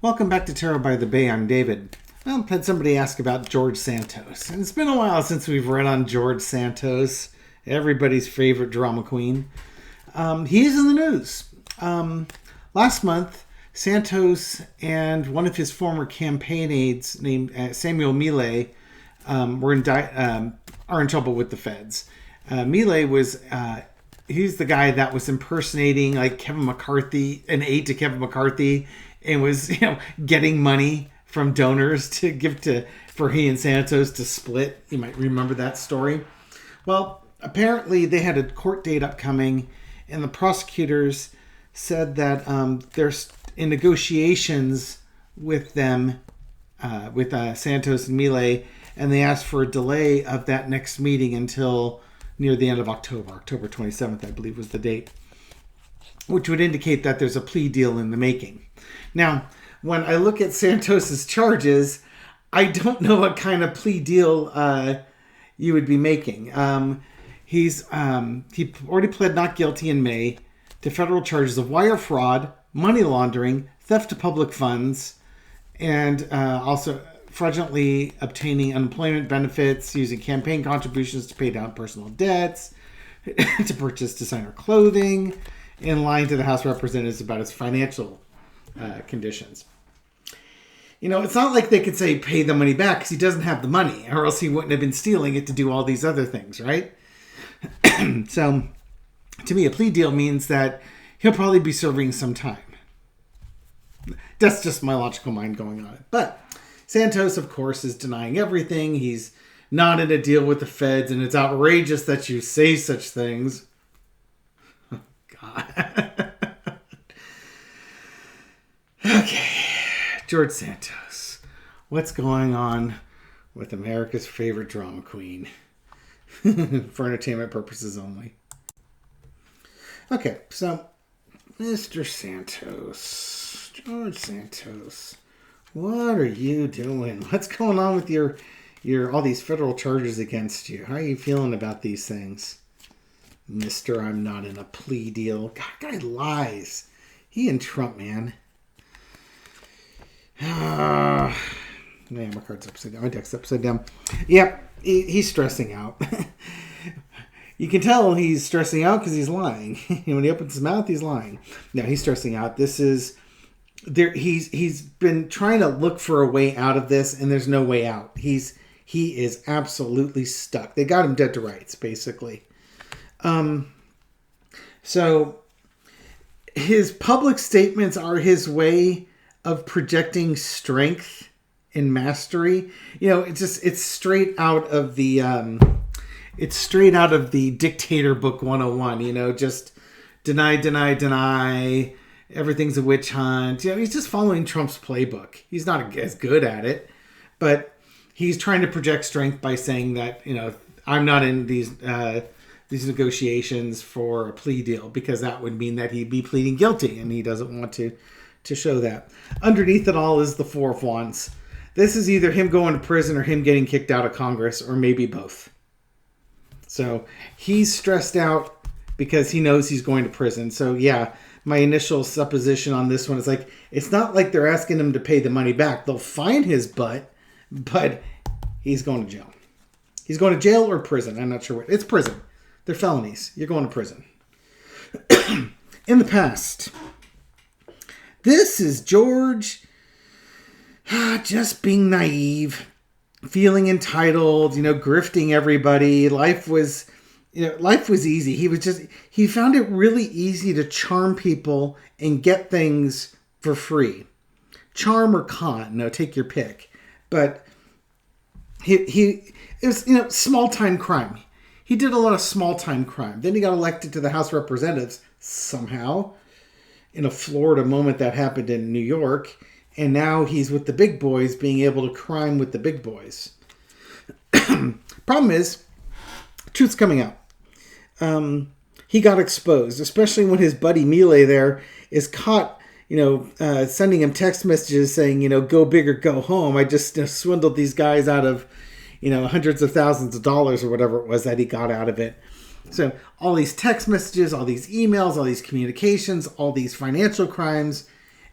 Welcome back to Tarot by the Bay. I'm David. Well, I've had somebody ask about George Santos. And it's been a while since we've read on George Santos, everybody's favorite drama queen. He is in the news. Last month, Santos and one of his former campaign aides named Samuel Millet are in trouble with the feds. Millet was... he's the guy that was impersonating like Kevin McCarthy, an aide to Kevin McCarthy, and was getting money from donors to give to for he and Santos to split. You might remember that story. Well, apparently they had a court date upcoming, and the prosecutors said that they're in negotiations with them, with Santos and Millet, and they asked for a delay of that next meeting until near the end of October. October 27th, I believe, was the date, which would indicate that there's a plea deal in the making. Now, when I look at Santos's charges, I don't know what kind of plea deal you would be making. He already pled not guilty in May to federal charges of wire fraud, money laundering, theft of public funds, and also fraudulently obtaining unemployment benefits, using campaign contributions to pay down personal debts, to purchase designer clothing, and lying to the House of Representatives about his financial conditions. It's not like they could say pay the money back because he doesn't have the money, or else he wouldn't have been stealing it to do all these other things, right? So, to me, a plea deal means that he'll probably be serving some time. That's just my logical mind going on it. But Santos, of course, is denying everything. He's not in a deal with the feds, and it's outrageous that you say such things. Oh, God. Okay. George Santos. What's going on with America's favorite drama queen? For entertainment purposes only. Okay, so Mr. Santos. George Santos. What are you doing? What's going on with your all these federal charges against you? How are you feeling about these things? Mr. I'm not in a plea deal. God, guy lies. He and Trump, man. Man, my card's upside down. My deck's upside down. Yep, he's stressing out. You can tell he's stressing out because he's lying. When he opens his mouth, he's lying. No, he's stressing out. This is... He's been trying to look for a way out of this, and there's no way out. He is absolutely stuck. They got him dead to rights, basically. So his public statements are his way of projecting strength and mastery. It's straight out of the Dictator Book 101. Just deny. Everything's a witch hunt. He's just following Trump's playbook. He's not as good at it, but he's trying to project strength by saying that, I'm not in these negotiations for a plea deal, because that would mean that he'd be pleading guilty, and he doesn't want to show that. Underneath it all is the Four of Wands. This is either him going to prison or him getting kicked out of Congress, or maybe both. So he's stressed out because he knows he's going to prison. So yeah, my initial supposition on this one is like, it's not like they're asking him to pay the money back. They'll fine his butt, but he's going to jail. He's going to jail or prison. I'm not sure what. It's prison. They're felonies. You're going to prison. In the past, this is George just being naive, feeling entitled, grifting everybody. Life was easy. He found it really easy to charm people and get things for free. Charm or con, take your pick. But it was, small-time crime. He did a lot of small-time crime. Then he got elected to the House of Representatives somehow, in a Florida moment that happened in New York. And now he's with the big boys, being able to crime with the big boys. Problem is, truth's coming out. He got exposed, especially when his buddy Millet there is caught, sending him text messages saying, go big or go home. I just swindled these guys out of, hundreds of thousands of dollars or whatever it was that he got out of it. So all these text messages, all these emails, all these communications, all these financial crimes,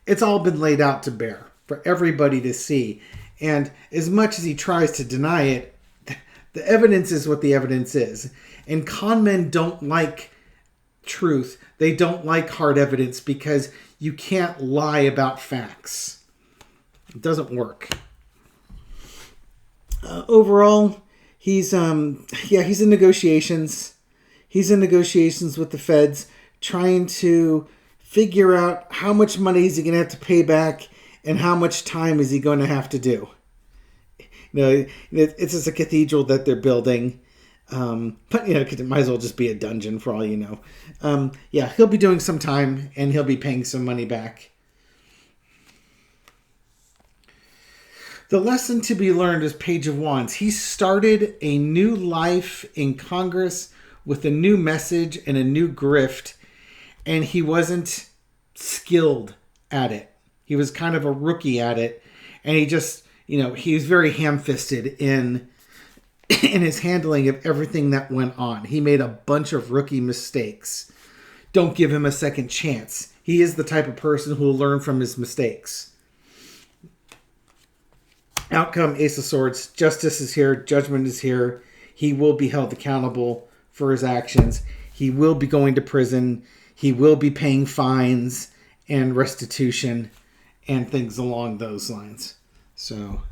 it's all been laid out to bear. for everybody to see. And as much as he tries to deny it, the evidence is what the evidence is. And con men don't like truth. They don't like hard evidence because you can't lie about facts. It doesn't work. Overall, he's in negotiations. He's in negotiations with the feds, trying to figure out how much money is he going to have to pay back and how much time is he going to have to do. It's just a cathedral that they're building. But, it might as well just be a dungeon for all you know. He'll be doing some time and he'll be paying some money back. The lesson to be learned is Page of Wands. He started a new life in Congress with a new message and a new grift, and he wasn't skilled at it. He was kind of a rookie at it, and he just, he was very ham-fisted in his handling of everything that went on. He made a bunch of rookie mistakes. Don't give him a second chance. He is the type of person who will learn from his mistakes. Outcome, Ace of Swords. Justice is here. Judgment is here. He will be held accountable for his actions. He will be going to prison. He will be paying fines and restitution and things along those lines. So,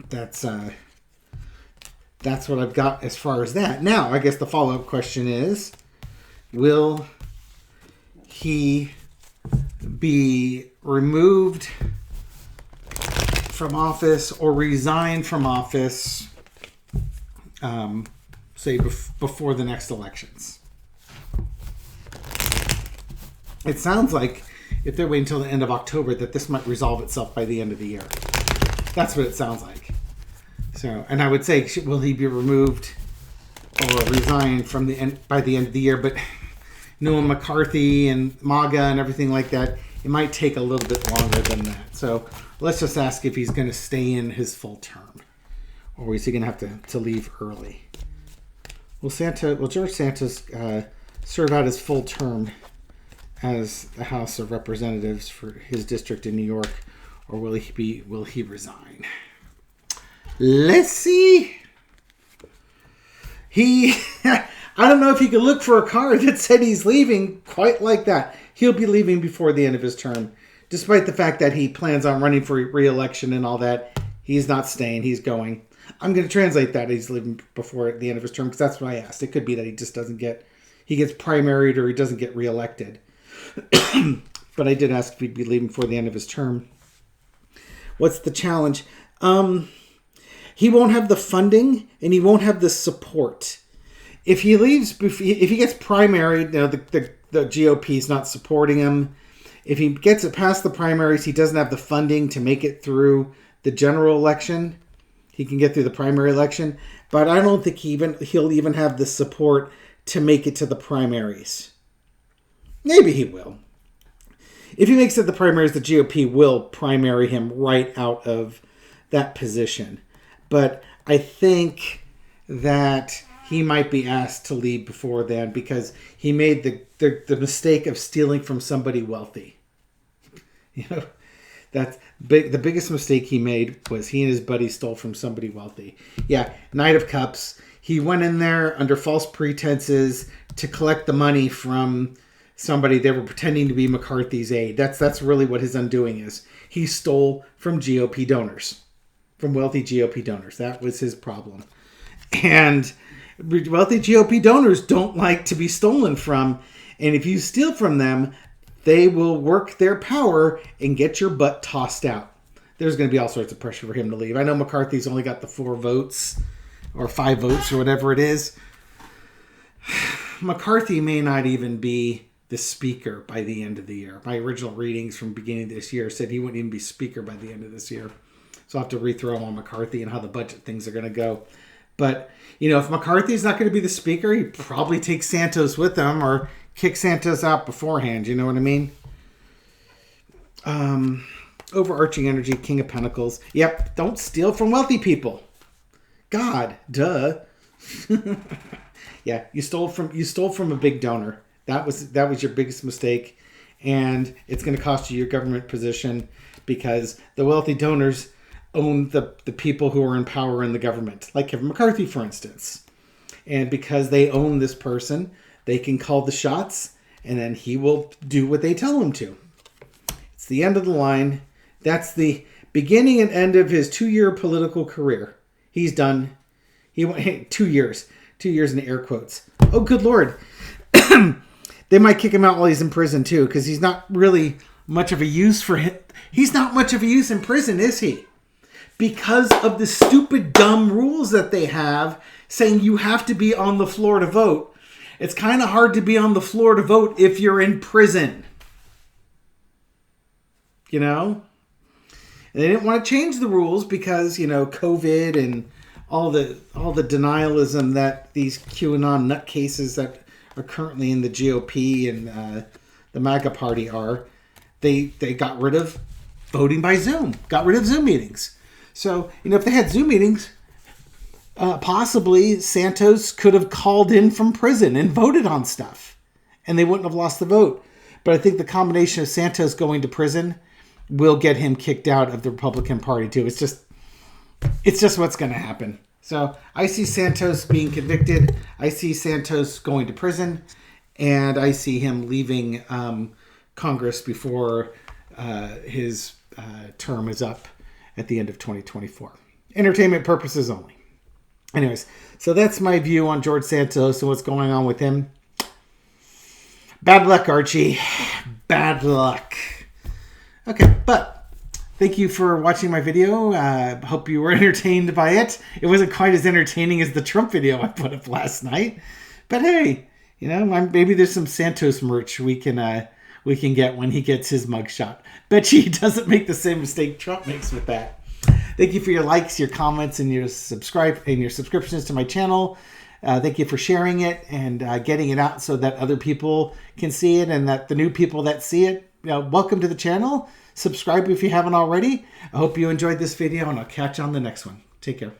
that's what I've got as far as that. Now, I guess the follow-up question is, will he be removed from office or resign from office, before the next elections? It sounds like if they're waiting until the end of October that this might resolve itself by the end of the year. That's what it sounds like. So, and I would say, will he be removed or resign from by the end of the year? But knowing McCarthy and MAGA and everything like that, it might take a little bit longer than that. So let's just ask if he's going to stay in his full term, or is he going to have to leave early? Will George Santos serve out his full term as the House of Representatives for his district in New York, or will he resign? Let's see. I don't know if you could look for a card that said he's leaving quite like that. He'll be leaving before the end of his term. Despite the fact that he plans on running for re-election and all that, he's not staying. He's going. I'm going to translate that. He's leaving before the end of his term because that's what I asked. It could be that he just he gets primaried or he doesn't get re-elected. But I did ask if he'd be leaving before the end of his term. What's the challenge? He won't have the funding and he won't have the support. If he leaves, if he gets primaried, the GOP is not supporting him. If he gets it past the primaries, he doesn't have the funding to make it through the general election. He can get through the primary election, but I don't think he'll even have the support to make it to the primaries. Maybe he will. If he makes it the primaries, the GOP will primary him right out of that position. But I think that he might be asked to leave before then because he made the mistake of stealing from somebody wealthy. That's big. The biggest mistake he made was he and his buddy stole from somebody wealthy. Yeah, Knight of Cups. He went in there under false pretenses to collect the money from somebody. They were pretending to be McCarthy's aide. That's really what his undoing is. He stole from GOP donors, from wealthy GOP donors. That was his problem. And wealthy GOP donors don't like to be stolen from. And if you steal from them, they will work their power and get your butt tossed out. There's going to be all sorts of pressure for him to leave. I know McCarthy's only got the 4 votes or 5 votes or whatever it is. McCarthy may not even be the speaker by the end of the year. My original readings from the beginning of this year said he wouldn't even be speaker by the end of this year. So I'll have to rethrow on McCarthy and how the budget things are going to go. But, if McCarthy's not going to be the speaker, he probably takes Santos with him or kick Santos out beforehand. You know what I mean? Overarching energy, King of Pentacles. Yep, don't steal from wealthy people. God, duh. Yeah, you stole from a big donor. That was your biggest mistake. and it's going to cost you your government position because the wealthy donors own the people who are in power in the government, like Kevin McCarthy, for instance. And because they own this person, they can call the shots, and then he will do what they tell him to. It's the end of the line. That's the beginning and end of his 2-year political career. He's done. He went 2 years. 2 years in air quotes. Oh, good Lord. They might kick him out while he's in prison, too, because he's not really much of a use for him. He's not much of a use in prison, is he? Because of the stupid, dumb rules that they have saying you have to be on the floor to vote. It's kind of hard to be on the floor to vote if you're in prison. You know? And they didn't want to change the rules because, COVID and all the denialism that these QAnon nutcases that are currently in the GOP and the MAGA party are. They got rid of voting by Zoom. Got rid of Zoom meetings. So, if they had Zoom meetings, possibly Santos could have called in from prison and voted on stuff. And they wouldn't have lost the vote. But I think the combination of Santos going to prison will get him kicked out of the Republican Party too. It's just what's going to happen. So I see Santos being convicted. I see Santos going to prison. And I see him leaving Congress before his term is up at the end of 2024. Entertainment purposes only. Anyways, so that's my view on George Santos and what's going on with him. Bad luck, Archie. Bad luck. Okay, but thank you for watching my video. Hope you were entertained by it. It wasn't quite as entertaining as the Trump video I put up last night. But hey, maybe there's some Santos merch we can get when he gets his mugshot. Bet you he doesn't make the same mistake Trump makes with that. Thank you for your likes, your comments, and your subscriptions to my channel. Thank you for sharing it and getting it out so that other people can see it, and that the new people that see it, welcome to the channel. Subscribe if you haven't already. I hope you enjoyed this video, and I'll catch you on the next one. Take care.